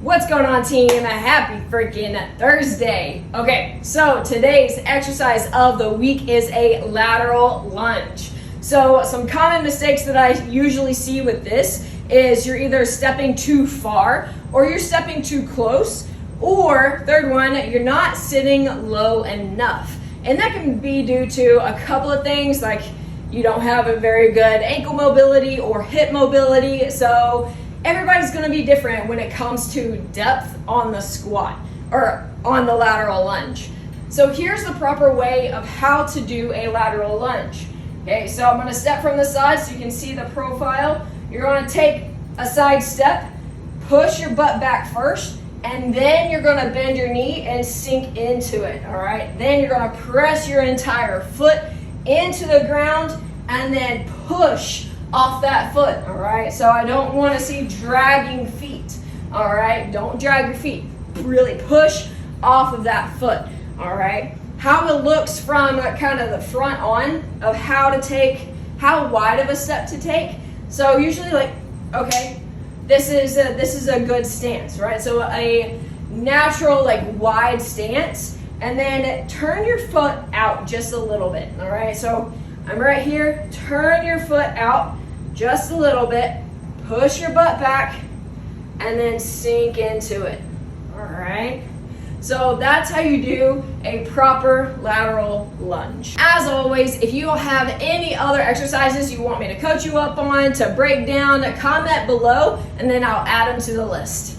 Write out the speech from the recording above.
What's going on, team? Happy freaking Thursday. Okay, so today's exercise of the week is a lateral lunge. So some common mistakes that I usually see with this is you're either stepping too far or you're stepping too close, or third one, you're not sitting low enough. And that can be due to a couple of things, like you don't have a very good ankle mobility or hip mobility. So everybody's going to be different when it comes to depth on the squat or on the lateral lunge. So here's the proper way of how to do a lateral lunge. Okay, so I'm going to step from the side so you can see the profile. You're going to take a side step, push your butt back first, and then you're going to bend your knee and sink into it, all right? Then you're going to press your entire foot into the ground and then push off that foot, all right? So I don't want to see dragging feet, all right? Don't drag your feet. Really push off of that foot, all right? How it looks from kind of the front on of how wide of a step to take. So usually, like, okay, this is a good stance, right? So a natural, like, wide stance, and then turn your foot out just a little bit, all right? So I'm right here, turn your foot out just a little bit, push your butt back, and then sink into it, all right? So that's how you do a proper lateral lunge. As always, if you have any other exercises you want me to coach you up on, to break down, comment below, and then I'll add them to the list.